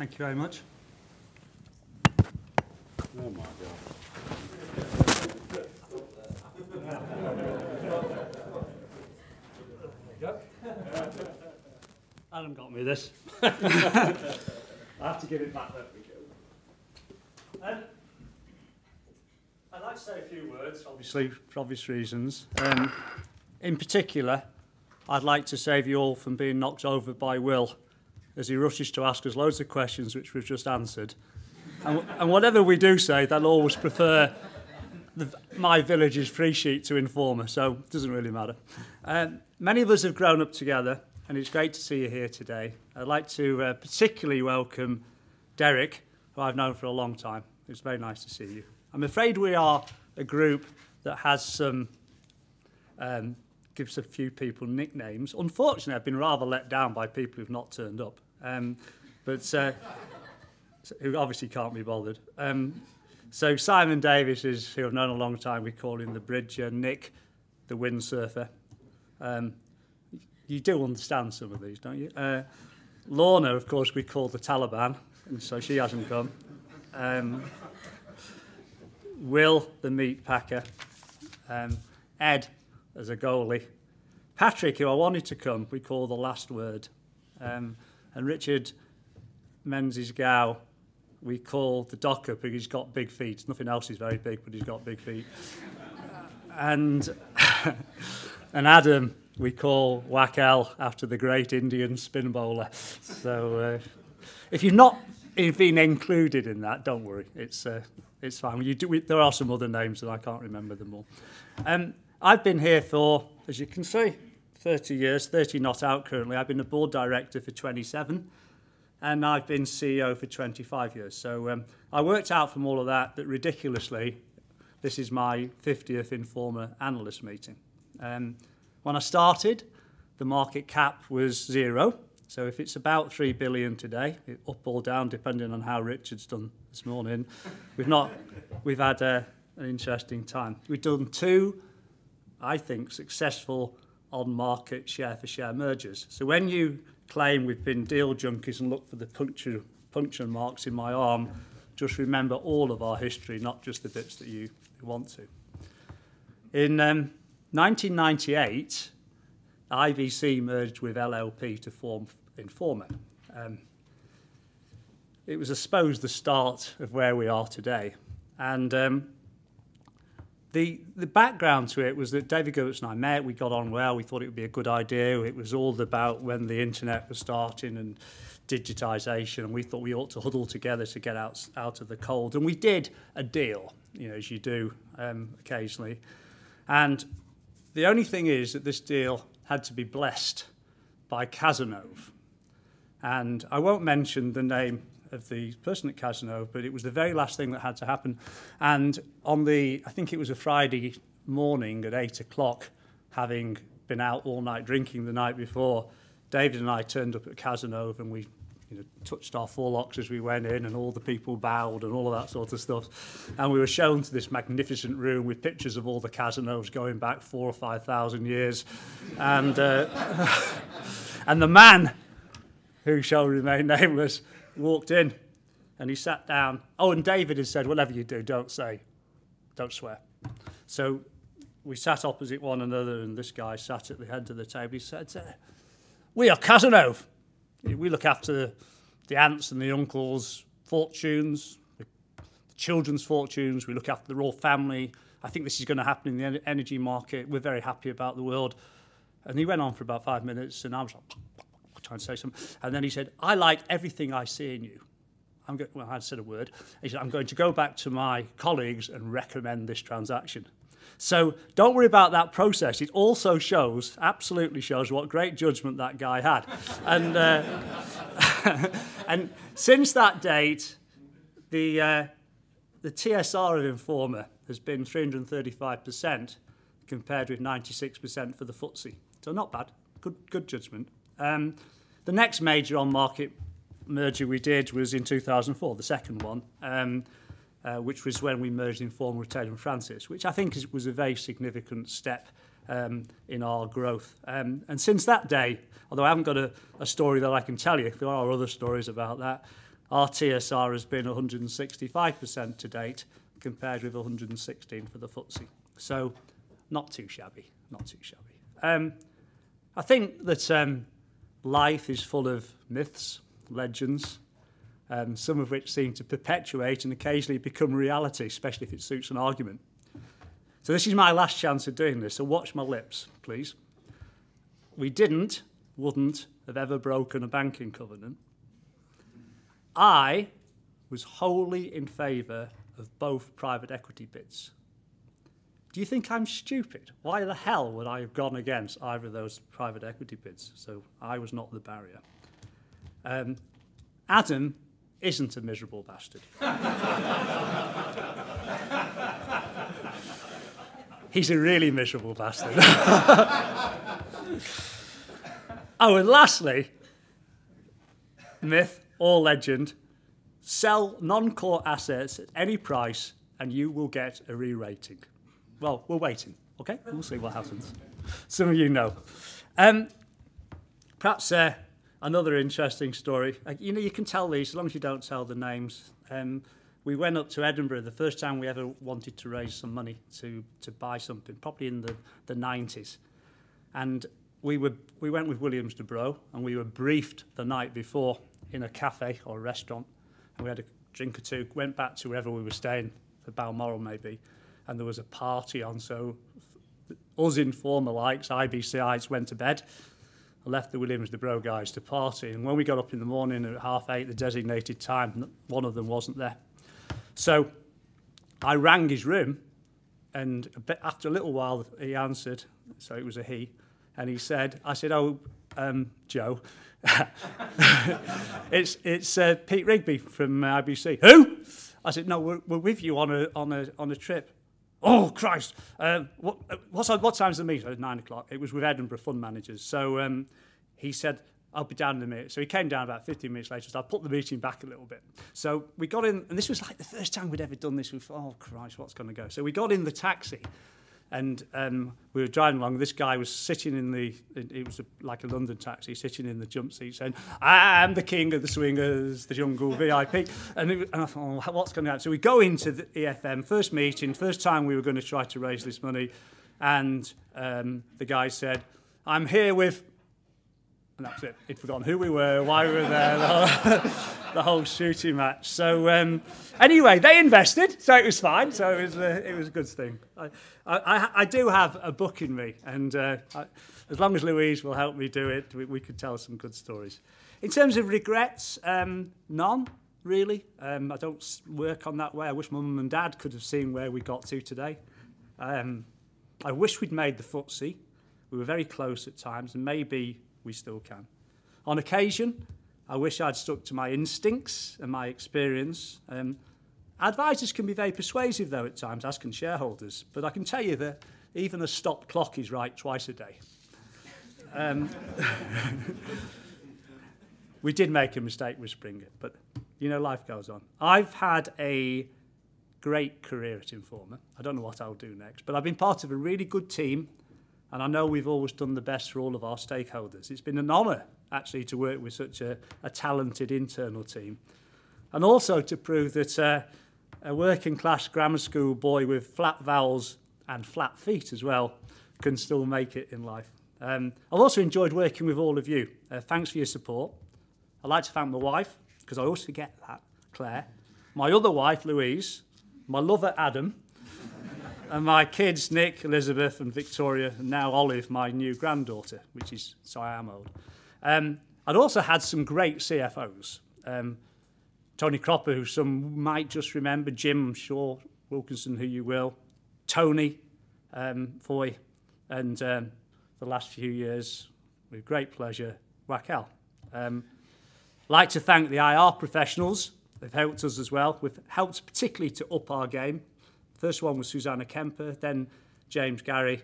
Thank you very much. Oh my God. Adam got me this. I have to give it back. There we go. I'd like to say a few words, obviously, for obvious reasons. In particular, I'd like to save you all from being knocked over by Will as he rushes to ask us loads of questions which we've just answered. And whatever we do say, they'll always prefer my village's free sheet to Informa, so it doesn't really matter. Many of us have grown up together, and it's great to see you here today. I'd like to particularly welcome Derek, who I've known for a long time. It's very nice to see you. I'm afraid we are a group that has some, gives a few people nicknames. Unfortunately, I've been rather let down by people who've not turned up, who obviously can't be bothered. So Simon Davis is, who I've known a long time, we call him the Bridger. Nick, the windsurfer. You do understand some of these, don't you? Lorna, of course, we call the Taliban, and so she hasn't come. Will, the meat packer. Ed, as a goalie. Patrick, who I wanted to come, we call the last word. And Richard Menzies-Gow, we call the docker because he's got big feet. Nothing else is very big, but he's got big feet. And Adam, we call Wakel after the great Indian spin bowler. So if you've not been included in that, don't worry. It's fine. There are some other names and I can't remember them all. I've been here for, as you can see, 30 years, 30 not out currently. I've been a board director for 27. And I've been CEO for 25 years. So I worked out from all of that ridiculously, this is my 50th Informa analyst meeting. When I started, the market cap was 0. So if it's about 3 billion today, up or down, depending on how Richard's done this morning, we've had an interesting time. We've done 2, I think, successful on-market share-for-share mergers. So when you claim we've been deal junkies and look for the puncture marks in my arm, just remember all of our history, not just the bits that you want to. In 1998, IBC merged with LLP to form Informa. It was, I suppose, the start of where we are today. And the background to it was that David Gertz and I met, we got on well, we thought it would be a good idea. It was all about when the internet was starting and digitisation, and we thought we ought to huddle together to get out of the cold. And we did a deal, as you do occasionally. And the only thing is that this deal had to be blessed by Cazenove. And I won't mention the name of the person at Cazenove, but it was the very last thing that had to happen. And on I think it was a Friday morning at 8 o'clock, having been out all night drinking the night before, David and I turned up at Cazenove and we touched our forelocks as we went in and all the people bowed and all of that sort of stuff. And we were shown to this magnificent room with pictures of all the Cazenoves going back 4,000 or 5,000 years. And, and the man, who shall remain nameless, walked in and he sat down. Oh, and David had said, whatever you do, don't swear. So we sat opposite one another and this guy sat at the head of the table. He said, we are Cazenove. We look after the aunts and the uncles' fortunes, the children's fortunes. We look after the royal family. I think this is going to happen in the energy market. We're very happy about the world. And he went on for about 5 minutes and I was like, trying to say something. And then he said, I like everything I see in you. Well, I said a word. He said, I'm going to go back to my colleagues and recommend this transaction. So don't worry about that process. It also absolutely shows what great judgment that guy had. And, and since that date, the TSR of Informa has been 335% compared with 96% for the FTSE. So not bad. Good judgment. The next major on-market merger we did was in 2004, the second one, which was when we merged Informa with Taylor & Francis, which I think was a very significant step in our growth. And since that day, although I haven't got a story that I can tell you, there are other stories about that, Our TSR has been 165% to date, compared with 116 for the FTSE. So not too shabby, not too shabby. I think that life is full of myths, legends, some of which seem to perpetuate and occasionally become reality, especially if it suits an argument. So this is my last chance of doing this, so watch my lips, please. We wouldn't have ever broken a banking covenant. I was wholly in favour of both private equity bids. Do you think I'm stupid? Why the hell would I have gone against either of those private equity bids? So I was not the barrier. Adam isn't a miserable bastard. He's a really miserable bastard. Oh, and lastly, myth or legend, sell non-core assets at any price and you will get a re-rating. Well, we're waiting, okay? We'll see what happens. Some of you know. Perhaps another interesting story. You know, you can tell these as long as you don't tell the names. We went up to Edinburgh the first time we ever wanted to raise some money to buy something, probably in the 90s. And we went with Williams de Bro, and we were briefed the night before in a cafe or a restaurant, and we had a drink or two, went back to wherever we were staying, for Balmoral maybe, and there was a party on, so us Informa likes, IBCIs, went to bed. I left the Williams de Bro guys to party, and when we got up in the morning at 8:30, the designated time, one of them wasn't there. So I rang his room, and after a little while he answered, so it was a he, and he said, I said, oh, Joe, it's Pete Rigby from IBC. Who? I said, no, we're with you on a trip. Oh, Christ. What time's the meeting? It was 9 o'clock. It was with Edinburgh fund managers. So he said, I'll be down in a minute. So he came down about 15 minutes later. So I put the meeting back a little bit. So we got in, and this was like the first time we'd ever done this. We thought, oh, Christ, what's going to go? So we got in the taxi, and we were driving along. This guy was sitting it was like a London taxi, sitting in the jump seat saying, I'm the king of the swingers, the jungle VIP. And I thought, oh, what's going to happen? So we go into the EFM, first meeting, first time we were going to try to raise this money. And the guy said, I'm here with... And that's it. He'd forgotten who we were, why we were there, the whole shooting match. So anyway, they invested, so it was fine. So it was a good thing. I do have a book in me, and as long as Louise will help me do it, we could tell some good stories. In terms of regrets, none, really. I don't work on that way. I wish Mum and Dad could have seen where we got to today. I wish we'd made the FTSE. We were very close at times, and maybe we still can. On occasion, I wish I'd stuck to my instincts and my experience. Advisors can be very persuasive, though, at times, as can shareholders. But I can tell you that even a stopped clock is right twice a day. We did make a mistake with Springer, but, you know, life goes on. I've had a great career at Informa. I don't know what I'll do next, but I've been part of a really good team, and I know we've always done the best for all of our stakeholders. It's been an honour, actually, to work with such a talented internal team. And also to prove that a working-class grammar school boy with flat vowels and flat feet as well can still make it in life. I've also enjoyed working with all of you. Thanks for your support. I'd like to thank my wife, because I always forget that, Claire, my other wife, Louise, my lover, Adam, and my kids, Nick, Elizabeth, and Victoria, and now Olive, my new granddaughter, which is, so I am old. I'd also had some great CFOs. Tony Cropper, who some might just remember, Jim, I'm sure, Wilkinson, who you will, Tony, Foy, and the last few years, with great pleasure, Raquel. I'd like to thank the IR professionals. They've helped us as well. We've helped particularly to up our game. First one was Susanna Kemper, then James Gary,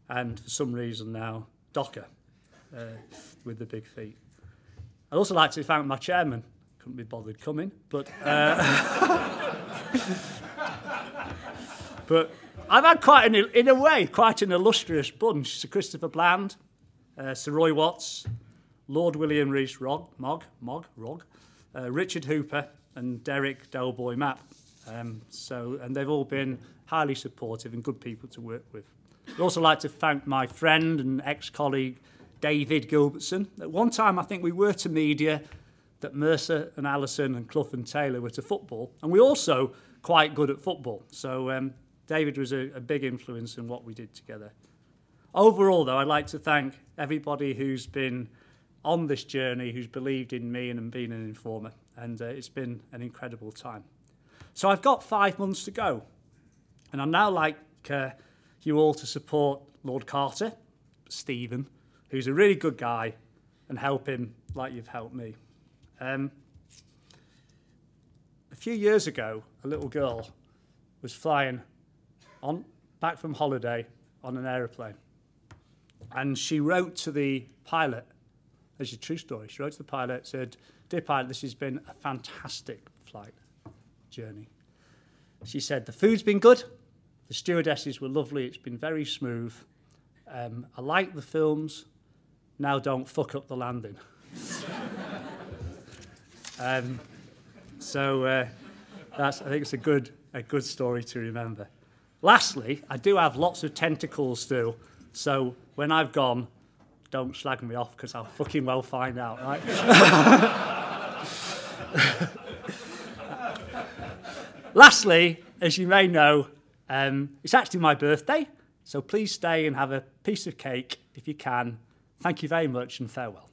and for some reason now, Docker, with the big feet. I'd also like to thank my chairman. Couldn't be bothered coming, but but I've had in a way, quite an illustrious bunch. Sir Christopher Bland, Sir Roy Watts, Lord William Rees-Mogg, Richard Hooper and Derek Delboy Mapp. And they've all been highly supportive and good people to work with. I'd also like to thank my friend and ex-colleague David Gilbertson. At one time, I think we were to media that Mercer and Allison and Clough and Taylor were to football, and we're also quite good at football. So David was a big influence in what we did together. Overall, though, I'd like to thank everybody who's been on this journey, who's believed in me and been an Informa, and it's been an incredible time. So I've got 5 months to go, and I'd now like you all to support Lord Carter, Stephen, who's a really good guy, and help him like you've helped me. A few years ago, a little girl was flying back from holiday on an aeroplane, and she wrote to the pilot. It's a true story. She wrote to the pilot, said, "Dear pilot, this has been a fantastic flight journey." She said, "The food's been good, the stewardesses were lovely, it's been very smooth. I like the films, now don't fuck up the landing." I think it's a good story to remember. Lastly, I do have lots of tentacles still, so when I've gone, don't slag me off because I'll fucking well find out, right? Lastly, as you may know, it's actually my birthday, so please stay and have a piece of cake if you can. Thank you very much and farewell.